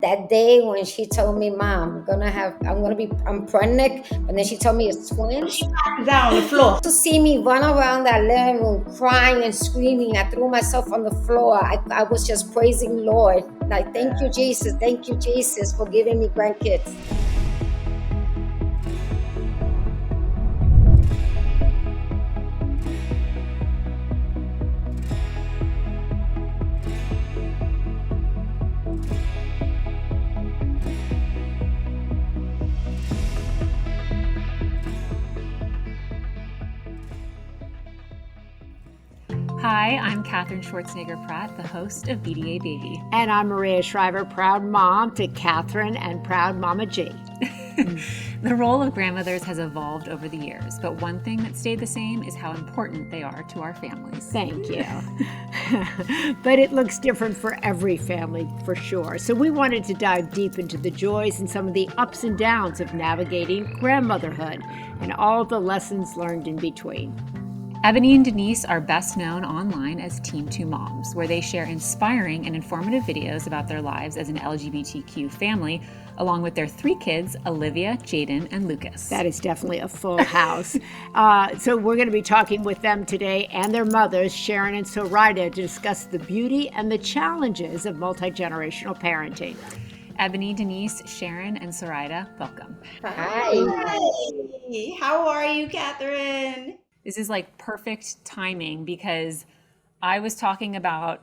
that day when she told me, Mom, I'm pregnant, and then she told me it's twins. She passed down on the floor. To see me run around that living room crying and screaming, I threw myself on the floor. I was just praising Lord. Like, thank you, Jesus, for giving me grandkids. Hi, I'm Katherine Schwarzenegger Pratt, the host of BDA Baby. And I'm Maria Shriver, proud mom to Katherine and proud Mama G. The role of grandmothers has evolved over the years, but one thing that stayed the same is how important they are to our families. Thank you. But it looks different for every family, for sure. So we wanted to dive deep into the joys and some of the ups and downs of navigating grandmotherhood and all the lessons learned in between. Ebony and Denise are best known online as Team2Moms, where they share inspiring and informative videos about their lives as an LGBTQ family, along with their 3 kids, Olivia, Jaden, and Lucas. That is definitely a full house. So we're going to be talking with them today and their mothers, Sharon and Zoraida, to discuss the beauty and the challenges of multi-generational parenting. Ebony, Denise, Sharon, and Zoraida, welcome. Hi. How are you, Katherine? This is like perfect timing because I was talking about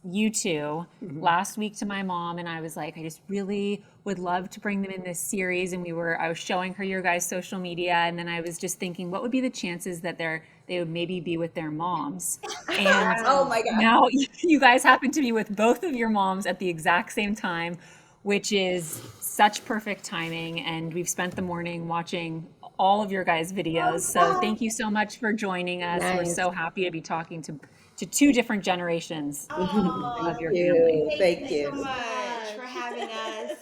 you two last week to my mom, and I was like, I just really would love to bring them in this series. And I was showing her your guys' social media, and then I was just thinking, what would be the chances that they would maybe be with their moms? And Oh my God. now you guys happen to be with both of your moms at the exact same time, which is such perfect timing. And we've spent the morning watching all of your guys' videos. So thank you so much for joining us. Nice. We're so happy to be talking to 2 different generations of your family. Thank you so much for having us.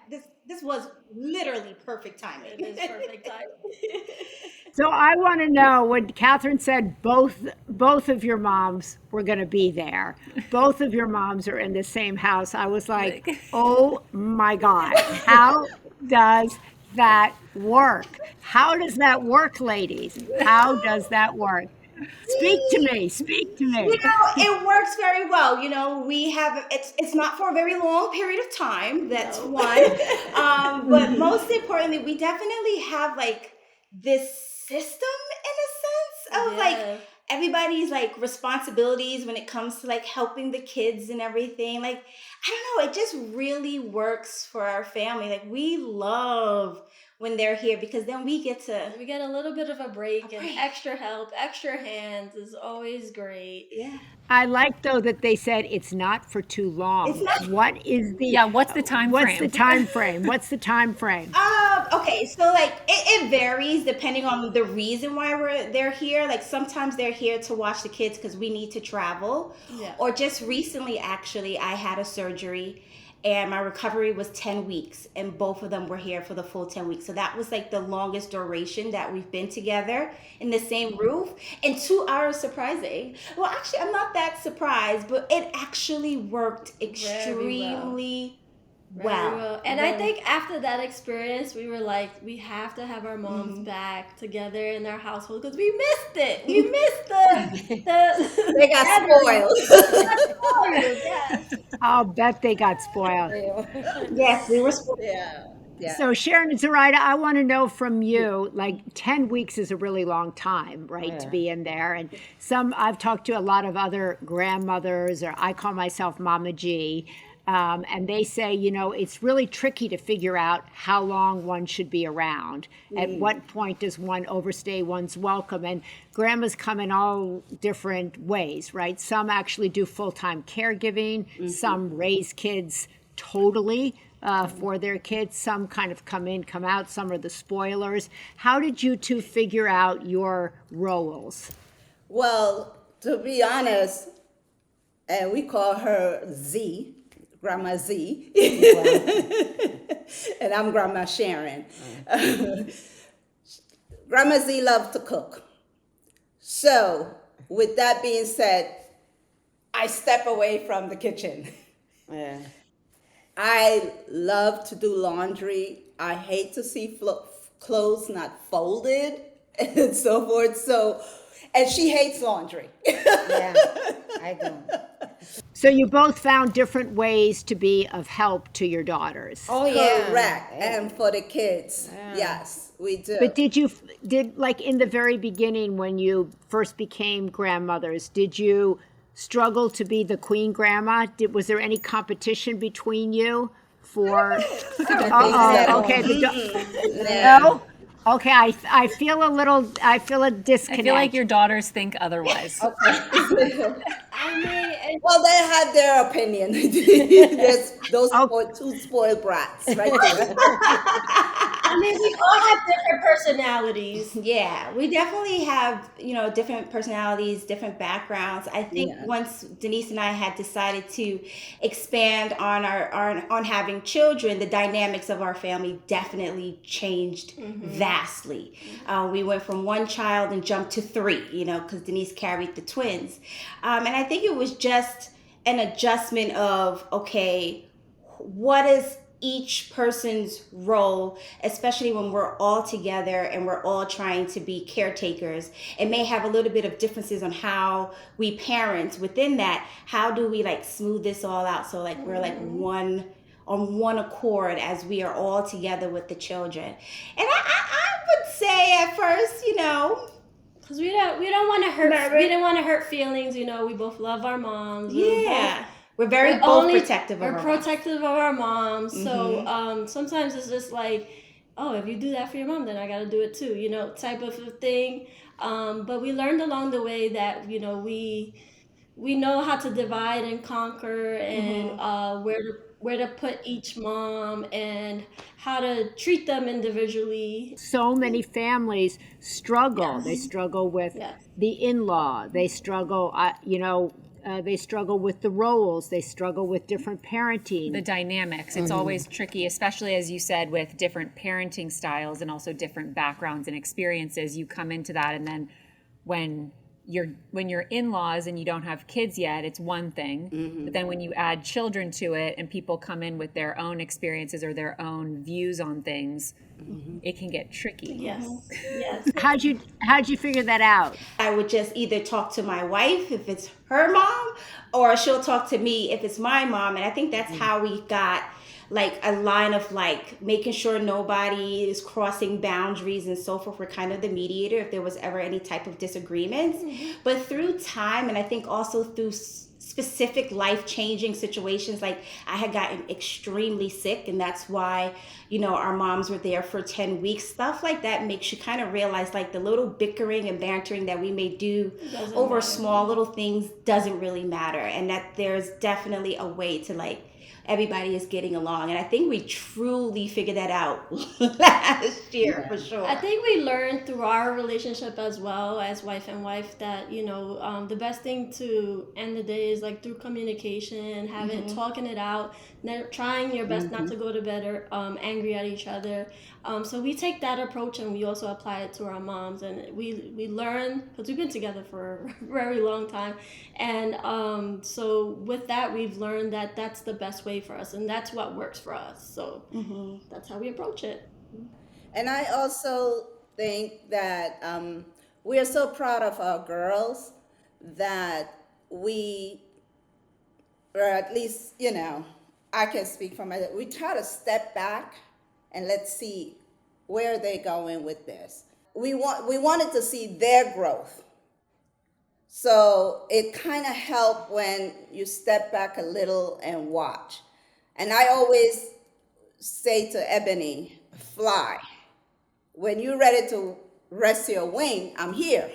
This was literally perfect timing. It is perfect timing. So I want to know, when Katherine said both of your moms were going to be there, both of your moms are in the same house, I was like, oh my God, how does that work? How does that work, ladies? How does that work? Speak to me. It works very well. We have, it's not for a very long period of time. That's one. But most importantly, we definitely have like this system in a sense of like everybody's like responsibilities when it comes to like helping the kids and everything. Like, I don't know, it just really works for our family. Like, we love when they're here because then we get a little bit of a break. And extra help, extra hands is always great. Yeah. I like, though, that they said it's not for too long. It's not. What's the time frame? Okay, so like it varies depending on the reason why they're here. Like, sometimes they're here to watch the kids because we need to travel. Yeah. Or just recently, actually, I had a surgery and my recovery was 10 weeks and both of them were here for the full 10 weeks. So that was like the longest duration that we've been together in the same roof. And 2 hours, surprising. Well, actually, I'm not that surprised, but it actually worked extremely well. And I think after that experience, we were like, we have to have our moms back together in their household because we missed it. We missed the They got spoiled. Yes. I'll bet they got spoiled. Yes, we were spoiled. Yeah. So Sharon and Zoraida, I want to know from you, like 10 weeks is a really long time, right, to be in there. And I've talked to a lot of other grandmothers, or I call myself Mama G, and they say, it's really tricky to figure out how long one should be around. At what point does one overstay one's welcome? And grandmas come in all different ways, right? Some actually do full-time caregiving. Some raise kids totally for their kids. Some kind of come in, come out. Some are the spoilers. How did you two figure out your roles? Well, to be honest, and we call her Z, Grandma Z, and I'm Grandma Sharon. Grandma Z loved to cook. So, with that being said, I step away from the kitchen. I love to do laundry. I hate to see clothes not folded and so forth. So, and she hates laundry. Yeah, I do. So you both found different ways to be of help to your daughters. Oh yeah. Correct. And for the kids, yes, we do. But did like in the very beginning when you first became grandmothers, did you struggle to be the queen grandma? Was there any competition between you for? Uh-oh, okay. No? Okay, I feel a disconnect. I feel like your daughters think otherwise. I mean, Well, they had their opinion. There's those two spoiled brats right there. I mean, we all have different personalities. Yeah, we definitely have, different personalities, different backgrounds. I think once Denise and I had decided to expand on on having children, the dynamics of our family definitely changed vastly. We went from one child and jumped to three, because Denise carried the twins. And I think it was just an adjustment of, okay, what is each person's role, especially when we're all together and we're all trying to be caretakers. It may have a little bit of differences on how we parent within that. How do we smooth this all out so we're on one accord as we are all together with the children? And I would say at first, Because we don't want to hurt. We didn't want to hurt feelings. We both love our moms. We're very protective of our moms. We're protective of our moms. So sometimes it's just like, oh, if you do that for your mom, then I got to do it too. Type of a thing. But we learned along the way that we know how to divide and conquer, and where to put each mom and how to treat them individually. So many families struggle. Yes. They struggle with the in-law. They struggle, they struggle with the roles. They struggle with different parenting. The dynamics. It's always tricky, especially as you said, with different parenting styles and also different backgrounds and experiences. You come into that, and then when you're in-laws and you don't have kids yet, it's one thing. But then when you add children to it and people come in with their own experiences or their own views on things, it can get tricky. Yes. How'd you figure that out? I would just either talk to my wife if it's her mom, or she'll talk to me if it's my mom. And I think that's how we got a line of making sure nobody is crossing boundaries and so forth. We're kind of the mediator if there was ever any type of disagreements. But through time, and I think also through specific life-changing situations, I had gotten extremely sick, and that's why our moms were there for 10 weeks. Stuff like that makes you kind of realize the little bickering and bantering that we may do over small little things doesn't really matter, and that there's definitely a way to everybody is getting along. And I think we truly figured that out last year for sure. I think we learned through our relationship as well as wife and wife that, the best thing to end the day is through communication, talking it out, trying your best not to go to bed angry at each other. So we take that approach and we also apply it to our moms, and we learn, because we've been together for a very long time. And so with that, we've learned that that's the best way for us, and that's what works for us. So that's how we approach it. And I also think that we are so proud of our girls that we, or at least, I can speak for myself, we try to step back and let's see where they're going with this. We wanted to see their growth. So it kind of helped when you step back a little and watch. And I always say to Ebony, fly. When you're ready to rest your wing, I'm here.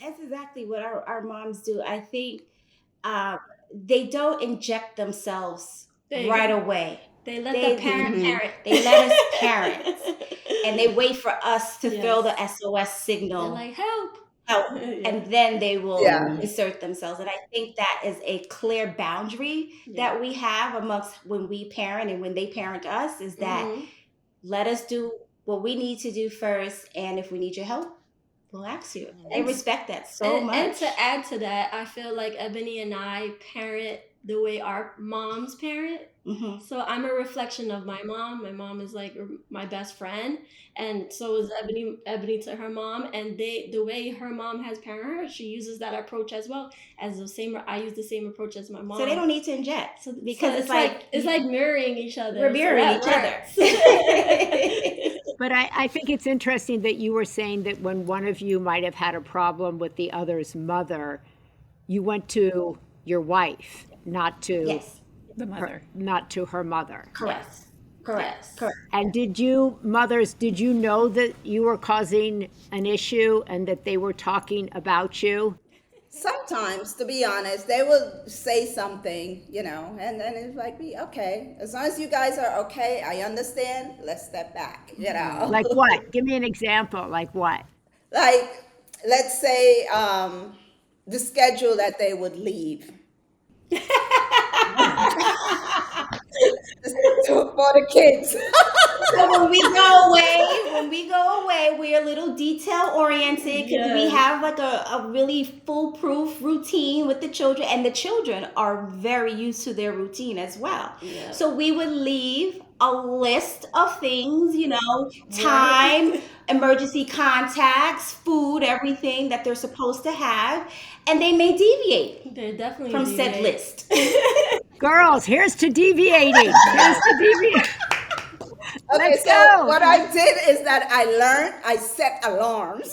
That's exactly what our moms do. I think they don't inject themselves right away. They let the parent. They let us parent. And they wait for us to throw the SOS signal. They're help. And then they will insert themselves. And I think that is a clear boundary that we have amongst when we parent and when they parent us, is that let us do what we need to do first. And if we need your help, we'll ask you. They respect that so much. And to add to that, I feel like Ebony and I parent the way our moms parent. Mhm. So I'm a reflection of my mom. My mom is like my best friend, and so is Ebony to her mom. And the way her mom has parented her, she uses that approach as well as the same. I use the same approach as my mom. So they don't need to inject because So it's like it's like mirroring each other. we're mirroring So each other. But I think it's interesting that you were saying that when one of you might have had a problem with the other's mother, you went to your wife, not to Yes. The mother. not to her mother. Correct. Yes. Correct. Yes. Correct. And did you know that you were causing an issue and that they were talking about you? Sometimes, to be honest, they will say something, and then it's like, okay, as long as you guys are okay, I understand, let's step back. Like what? Give me an example. Like what? Like, let's say the schedule that they would leave. For the kids. So when we go away, we're a little detail oriented because we Yes. have like a really foolproof routine with the children, and the children are very used to their routine as well. Yeah. So we would leave a list of things, time, emergency contacts, food, everything that they're supposed to have, and they may deviate They're definitely from said deviate. list. Girls, here's to deviating. Here's to deviating. Okay, Let's so go. what I did is that I set alarms.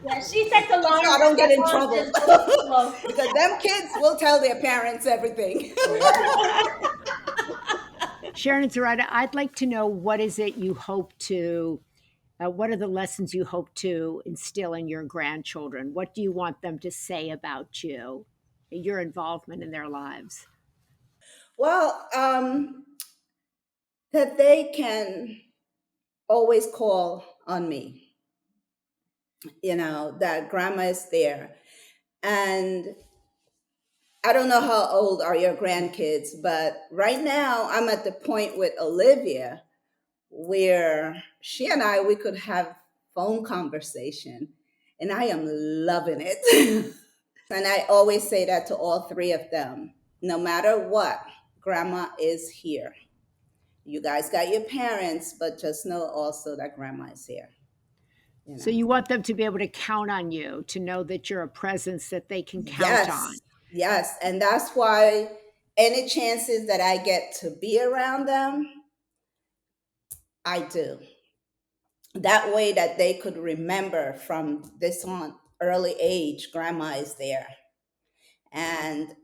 Yeah, she sets alarms So I don't get in that trouble. just goes slow. Because them kids will tell their parents everything. Sharon and Zoraida, I'd like to know what is it you hope to, what are the lessons you hope to instill in your grandchildren? What do you want them to say about you, your involvement in their lives? Well, that they can always call on me. That grandma is there. And I don't know how old are your grandkids, but right now I'm at the point with Olivia where she and we could have phone conversation, and I am loving it. And I always say that to all three of them. No matter what, grandma is here. You guys got your parents, but just know also that grandma is here. So you want them to be able to count on you, to know that you're a presence that they can count on. Yes. And that's why any chances that I get to be around them, I do. That way that they could remember from this on early age, grandma is there. And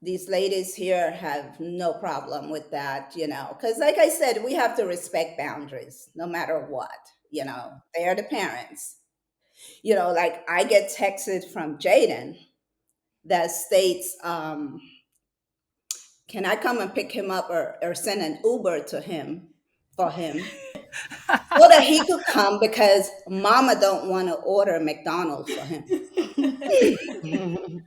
these ladies here have no problem with that, because like I said, we have to respect boundaries no matter what, they're the parents. Like I get texted from Jaden that states, can I come and pick him up or send an Uber to him for him so that he could come because mama don't want to order McDonald's for him.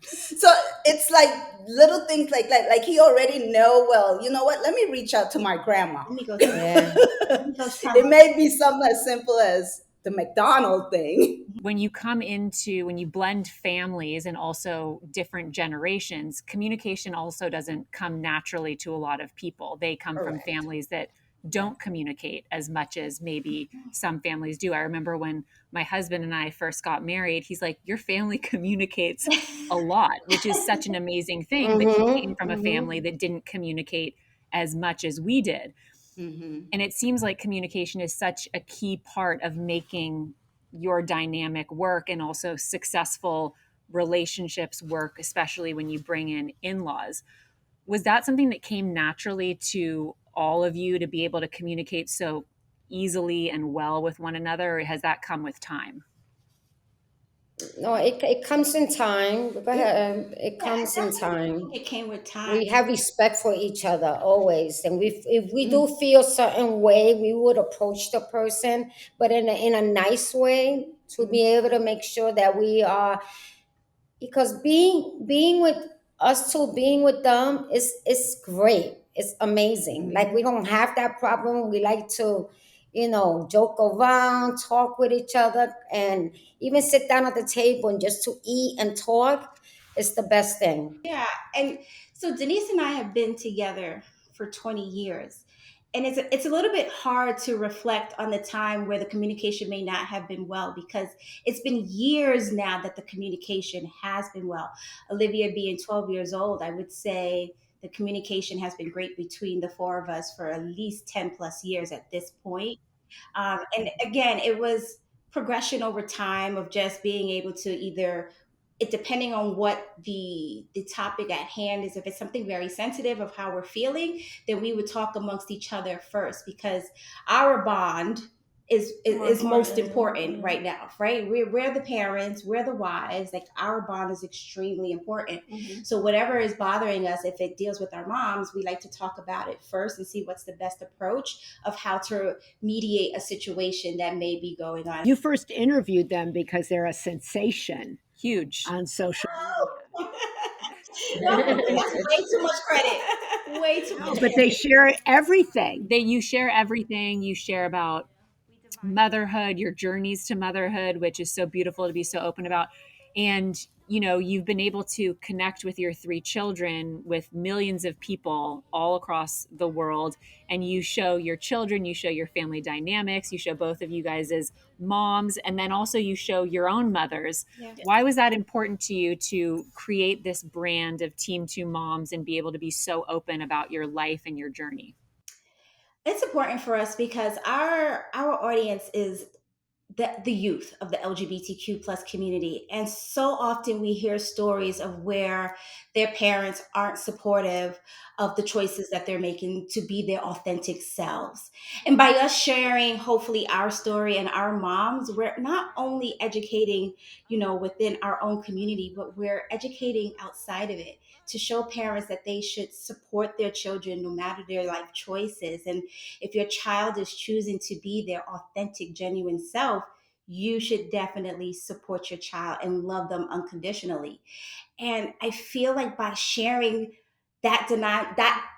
So it's like little things like that. Like he already know, well, you know what? Let me reach out to my grandma. Let me go. Yeah. It may be something as simple as the McDonald thing. When you blend families and also different generations, communication also doesn't come naturally to a lot of people. They come from Correct. families that don't communicate as much as maybe some families do. I remember when my husband and I first got married, he's like, your family communicates a lot, which is such an amazing thing. But he came from a family that didn't communicate as much as we did. Mm-hmm. And it seems like communication is such a key part of making your dynamic work and also successful relationships work, especially when you bring in in-laws. Was that something that came naturally to all of you to be able to communicate so easily and well with one another, or has that come with time? No, it comes in time. Go ahead. It comes in time. It came with time. We have respect for each other always, and if we do feel a certain way, we would approach the person, but in a nice way, to be able to make sure that we are, because being with us two, being with them is great. It's amazing. Like we don't have that problem. We like to, joke around, talk with each other, and even sit down at the table and just to eat and talk. It's the best thing. Yeah, and so Denise and I have been together for 20 years. And it's a little bit hard to reflect on the time where the communication may not have been well, because it's been years now that the communication has been well. Olivia being 12 years old, I would say the communication has been great between the four of us for at least 10 plus years at this point. And again, it was progression over time of just being able to either, it depending on what the topic at hand is. If it's something very sensitive of how we're feeling, then we would talk amongst each other first, because our bond is most important right now, right? We're the parents, we're the wives, like our bond is extremely important. So whatever is bothering us, if it deals with our moms, we like to talk about it first and see what's the best approach of how to mediate a situation that may be going on. You first interviewed them because they're a sensation Huge. on social media. No, that's way too much credit. Way too much But credit. they share everything. You share everything. You share about motherhood, your journeys to motherhood, which is so beautiful to be so open about. And, you know, you've been able to connect with your three children with millions of people all across the world. And you show your children, you show your family dynamics, you show both of you guys as moms, and then also you show your own mothers. Yeah. Why was that important to you to create this brand of Team2Moms and be able to be so open about your life and your journey? It's important for us because our audience is the youth of the LGBTQ plus community. And so often we hear stories of where their parents aren't supportive of the choices that they're making to be their authentic selves. And by us sharing, hopefully, our story and our moms, we're not only educating, within our own community, but we're educating outside of it to show parents that they should support their children no matter their life choices. And if your child is choosing to be their authentic, genuine self, you should definitely support your child and love them unconditionally. And I feel like by sharing that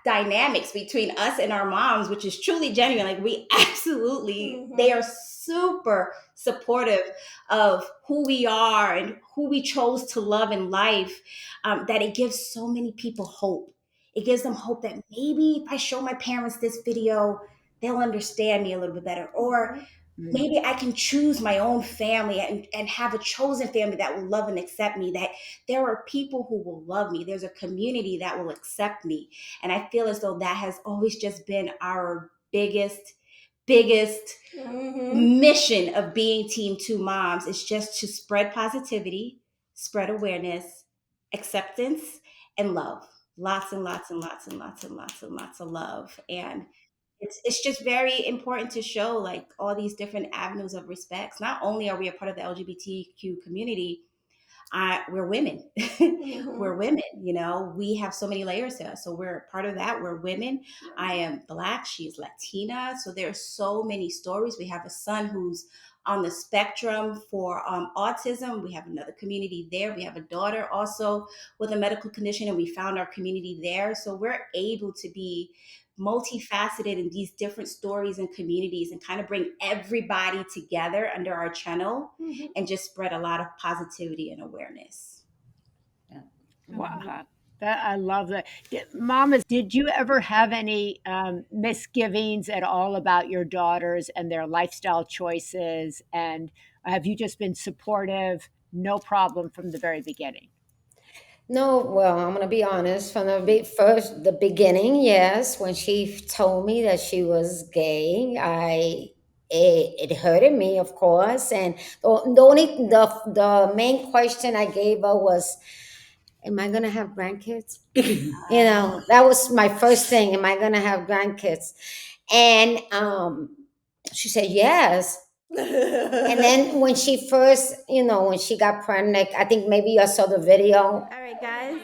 dynamics between us and our moms, which is truly genuine, like we absolutely, they are super supportive of who we are and who we chose to love in life, that it gives so many people hope. It gives them hope that maybe if I show my parents this video, they'll understand me a little bit better. Or maybe I can choose my own family and have a chosen family that will love and accept me, that there are people who will love me. There's a community that will accept me. And I feel as though that has always just been our biggest mission of being Team2Moms, is just to spread positivity, spread awareness, acceptance, and love. Lots and lots and lots and lots and lots and lots of love. And it's just very important to show like all these different avenues of respects. Not only are we a part of the LGBTQ community, we're women. We're women, we have so many layers to us. So we're part of that. We're women. I am Black. She's Latina. So there's so many stories. We have a son who's on the spectrum for autism. We have another community there. We have a daughter also with a medical condition, and we found our community there. So we're able to be multifaceted in these different stories and communities and kind of bring everybody together under our channel and just spread a lot of positivity and awareness. Wow. I love that. Mamas, did you ever have any misgivings at all about your daughters and their lifestyle choices? And have you just been supportive, no problem from the very beginning? No, well, I'm gonna be honest. From the beginning, yes. When she told me that she was gay, it hurted me, of course. And the main question I gave her was, "Am I gonna have grandkids?" That was my first thing. Am I gonna have grandkids? And she said yes. And then when she first, when she got pregnant, I think maybe you saw the video. All right, guys.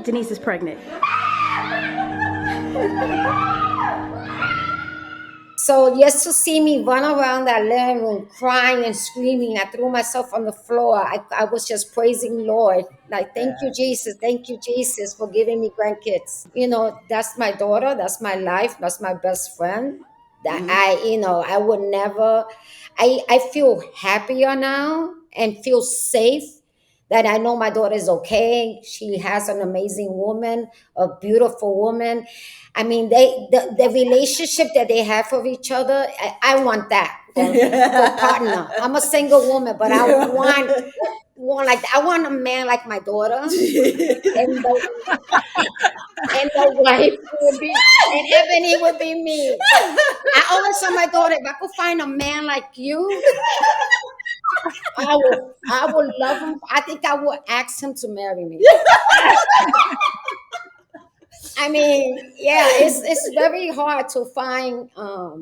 Denise is pregnant. So just to see me run around that living room crying and screaming, I threw myself on the floor. I was just praising Lord. Like, thank you, Jesus, for giving me grandkids. That's my daughter. That's my life. That's my best friend. That I would never, I feel happier now and feel safe that I know my daughter is okay. She has an amazing woman, a beautiful woman. I mean, the relationship that they have for each other, I want that for partner. I'm a single woman, but I want like I want a man like my daughter, and the wife would be, and Ebony would be me. But I always tell my daughter, if I could find a man like you, I would love him. I think I would ask him to marry me. I mean, yeah, it's very hard to find a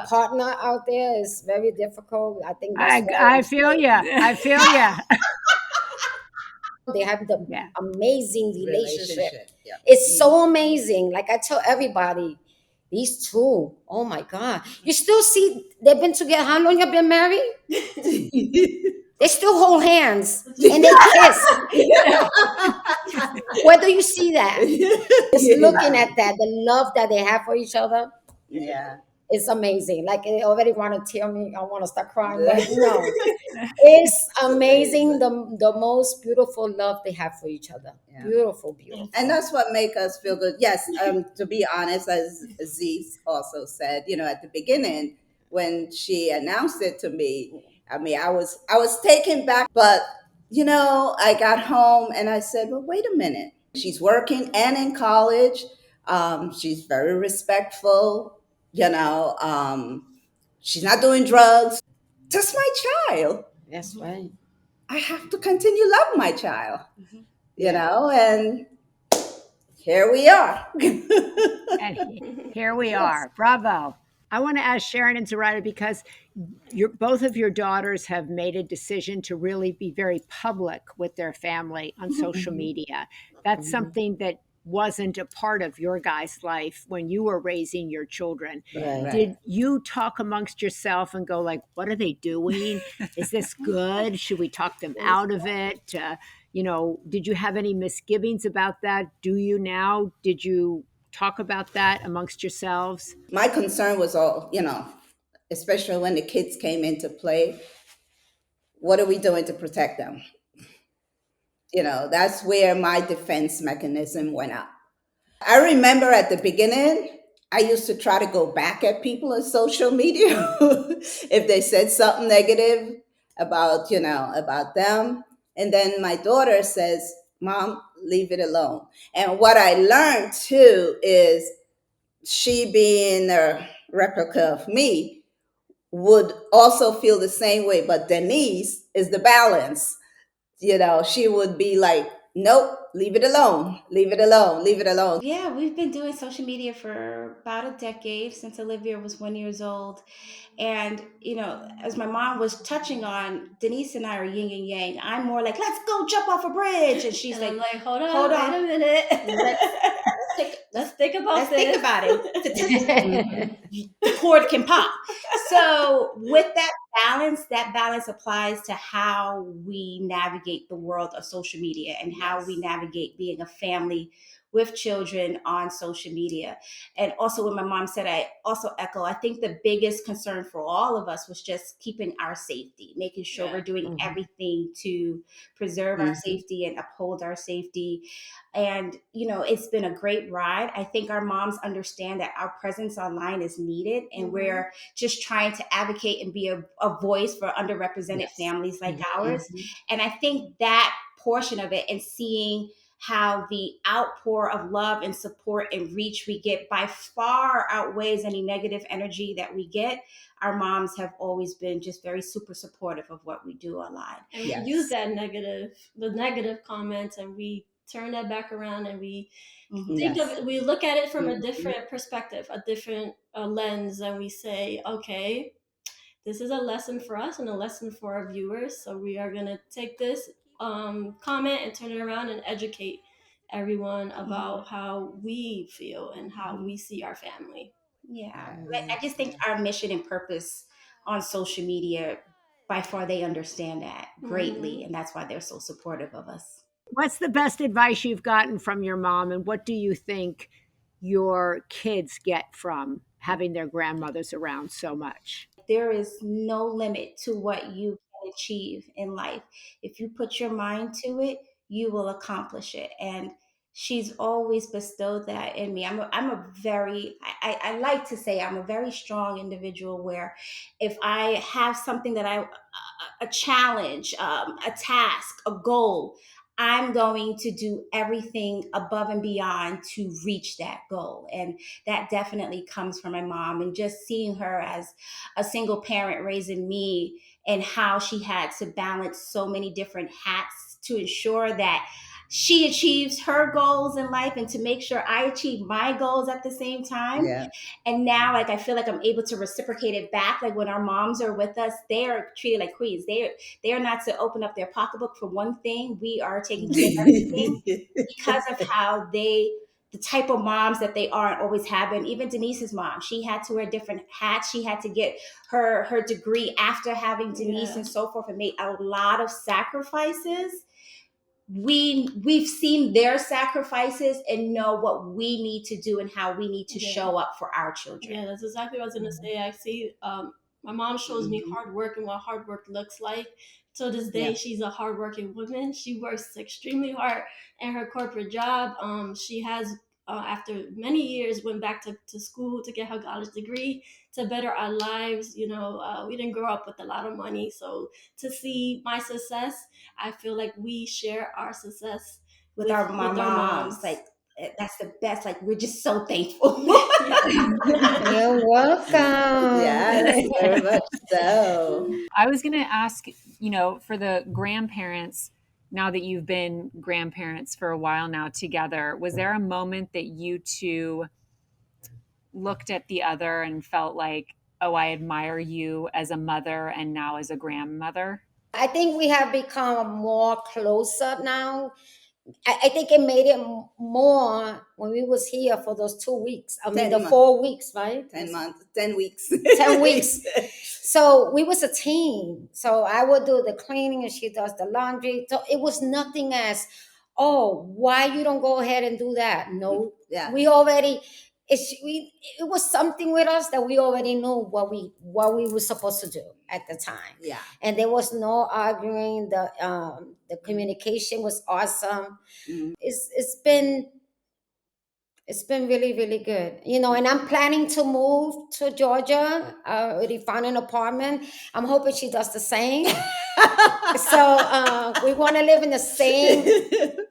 partner out there. It's very difficult. I think that's why I feel you. I feel you. they have the Yeah. amazing relationship. Yeah. It's so amazing. Like I tell everybody, these two, oh my God. You still see they've been together. How long have been married? They still hold hands and they kiss. Where do you see that? Just looking at that, the love that they have for each other, Yeah. it's amazing. Like they already want to tear me. I want to start crying, but no. It's amazing the most beautiful love they have for each other. Yeah. Beautiful, beautiful. And that's what make us feel good. Yes, to be honest, as Aziz also said, at the beginning when she announced it to me, I mean, I was taken back, but I got home and I said, well, wait a minute. She's working and in college. She's very respectful. She's not doing drugs. That's my child. That's right. I have to continue love my child. And here we are. And here we are. Bravo. I want to ask Sharon and Zoraida, because both of your daughters have made a decision to really be very public with their family on social media. That's something that wasn't a part of your guys' life when you were raising your children. Right. Did you talk amongst yourself and go like, what are they doing? Is this good? Should we talk them out of it? Did you have any misgivings about that? Do you now? Did you talk about that amongst yourselves? My concern was all, especially when the kids came into play, what are we doing to protect them? That's where my defense mechanism went up. I remember at the beginning, I used to try to go back at people on social media if they said something negative about them. And then my daughter says, Mom, leave it alone. And what I learned too is she, being a replica of me, would also feel the same way. But Denise is the balance. She would be like, nope, leave it alone, leave it alone, leave it alone. Yeah, we've been doing social media for about a decade, since Olivia was 1 year old. And, as my mom was touching on, Denise and I are yin and yang. I'm more like, let's go jump off a bridge. And she's And I'm like, like, hold hold on, on. wait a minute. Let's think about Let's this. think about it. The cord can pop. So with that balance applies to how we navigate the world of social media and how we navigate being a family with children on social media. And also what my mom said, I also echo, I think the biggest concern for all of us was just keeping our safety, making sure we're doing everything to preserve our safety and uphold our safety. And, it's been a great ride. I think our moms understand that our presence online is needed, and we're just trying to advocate and be a voice for underrepresented families like ours. And I think that portion of it, and seeing how the outpour of love and support and reach we get by far outweighs any negative energy that we get. Our moms have always been just very super supportive of what we do online. And we use the negative comments, and we turn that back around, and we we look at it from a different perspective, a different lens, and we say, okay, this is a lesson for us and a lesson for our viewers. So we are going to take this comment and turn it around and educate everyone about how we feel and how we see our family. Yeah. I just think our mission and purpose on social media, by far, they understand that greatly. And that's why they're so supportive of us. What's the best advice you've gotten from your mom, and what do you think your kids get from having their grandmothers around so much? There is no limit to what you can achieve in life. If you put your mind to it, you will accomplish it. And she's always bestowed that in me. I like to say I'm a very strong individual where if I have something that a challenge, a task, a goal, I'm going to do everything above and beyond to reach that goal. And that definitely comes from my mom, and just seeing her as a single parent raising me, and how she had to balance so many different hats to ensure that she achieves her goals in life and to make sure I achieve my goals at the same time. Yeah. And now, like, I feel like I'm able to reciprocate it back. Like when our moms are with us, they are treated like queens. They are not to open up their pocketbook for one thing. We are taking care of everything because of how the type of moms that they are and always have been. Even Denise's mom, she had to wear different hats. She had to get her degree after having Denise and so forth, and made a lot of sacrifices. We've seen their sacrifices and know what we need to do and how we need to show up for our children. Yeah, that's exactly what I was gonna say. I see my mom shows me hard work and what hard work looks like. To this day, she's a hardworking woman. She works extremely hard in her corporate job. She has, after many years, went back to school to get her college degree to better our lives. You know, we didn't grow up with a lot of money, so to see my success, I feel like we share our success with our moms. Like, that's the best. Like, we're just so thankful. You're welcome. Yes, very much so. I was going to ask, for the grandparents, now that you've been grandparents for a while now together, was there a moment that you two looked at the other and felt like, oh, I admire you as a mother and now as a grandmother? I think we have become more closer now. I think it made it more when we was here for those 2 weeks. I mean, 4 weeks, right? 10 months, 10 weeks. 10 weeks. So we was a team. So I would do the cleaning and she does the laundry. So it was nothing as, oh, why you don't go ahead and do that? No, we already, it was something with us that we already knew what we were supposed to do at the time. Yeah. And there was no arguing. The communication was awesome. It's been really, really good, and I'm planning to move to Georgia. I already found an apartment. I'm hoping she does the same. So we want to live in the same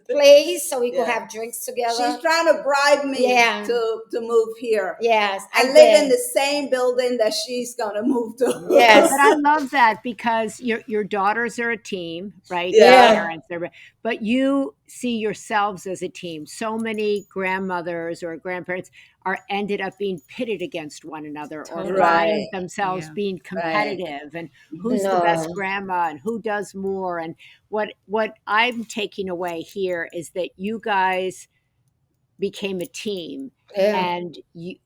place so we can have drinks together. She's trying to bribe me to move here. Yes. I live in the same building that she's going to move to. Yes. But I love that because your daughters are a team, right? Yeah. Parents are, but you see yourselves as a team. So many grandmothers or grandparents are ended up being pitted against one another or find themselves being competitive and who's the best grandma and who does more. And what I'm taking away here is that you guys became a team and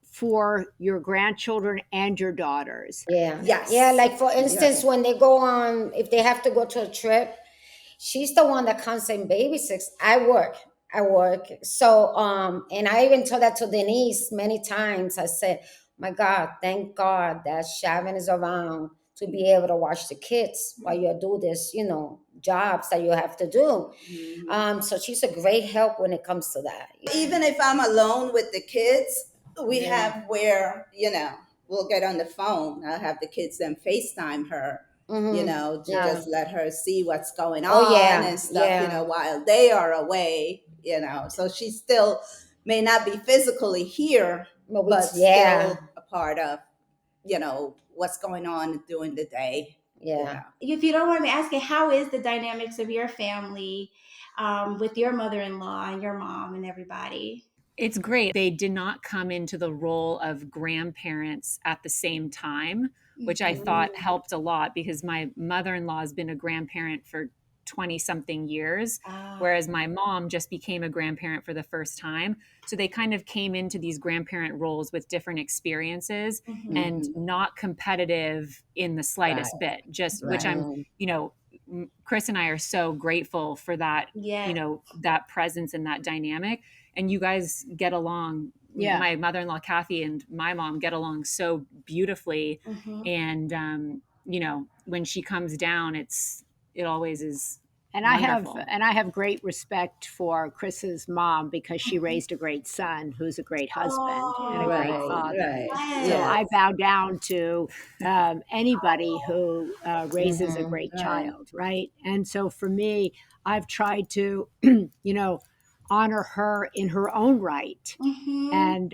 for your grandchildren and your daughters. Yeah. Yes. Yeah. Like for instance, when they go on, if they have to go to a trip, she's the one that comes and babysits. I work. So, and I even told that to Denise many times. I said, my God, thank God that Sharon is around to be able to watch the kids while you do this, jobs that you have to do. So she's a great help when it comes to that. Even if I'm alone with the kids, we have where, we'll get on the phone. I'll have the kids then FaceTime her. To just let her see what's going on and stuff, while they are away, so she still may not be physically here, but still a part of, what's going on during the day. Yeah. If you don't mind me asking, how is the dynamics of your family with your mother-in-law and your mom and everybody? It's great. They did not come into the role of grandparents at the same time, which I thought helped a lot because my mother-in-law has been a grandparent for 20 something years, whereas my mom just became a grandparent for the first time. So they kind of came into these grandparent roles with different experiences and not competitive in the slightest bit, which I'm, Chris and I are so grateful for that, that presence and that dynamic. And you guys get along. Yeah. My mother-in-law, Kathy, and my mom get along so beautifully. And, when she comes down, it always is. And wonderful. I have great respect for Chris's mom because she raised a great son who's a great husband and a great father. Right. So Yeah. I bow down to anybody who raises a great child, right? And so for me, I've tried to, honor her in her own right. And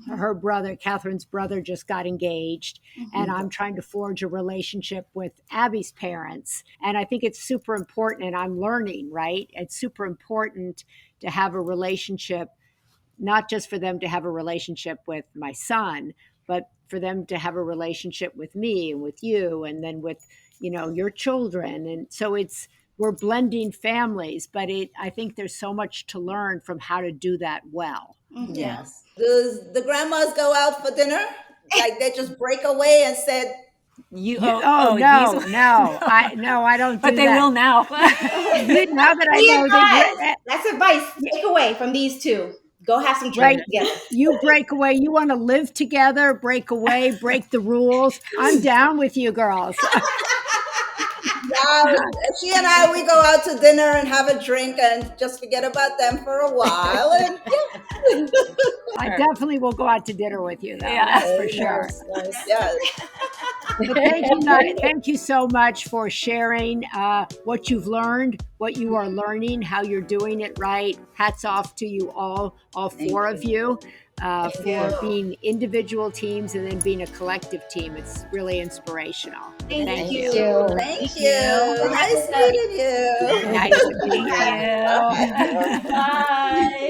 her brother, Catherine's brother, just got engaged. And I'm trying to forge a relationship with Abby's parents. And I think it's super important, and I'm learning, right? It's super important to have a relationship, not just for them to have a relationship with my son, but for them to have a relationship with me and with you, and then with, your children. And so we're blending families, but I think there's so much to learn from how to do that well. Yes. Does the grandmas go out for dinner? Like they just break away and said, You No, these- I don't do but they that. will now. Now that I Be know advised. That's advice. Take away from these two. Go have some drink Right. together. You break away. You want to live together, break away, break the rules. I'm down with you girls. wow, she and I, we go out to dinner and have a drink and just forget about them for a while. And I definitely will go out to dinner with you, though. Yeah. That's for sure. yes. But thank you so much for sharing what you've learned, what you are learning, how you're doing it right. Hats off to you all four of you, for being individual teams and then being a collective team. It's really inspirational. Thank you. Thank you. Nice meeting you. Nice to meet you. Thank you. Bye.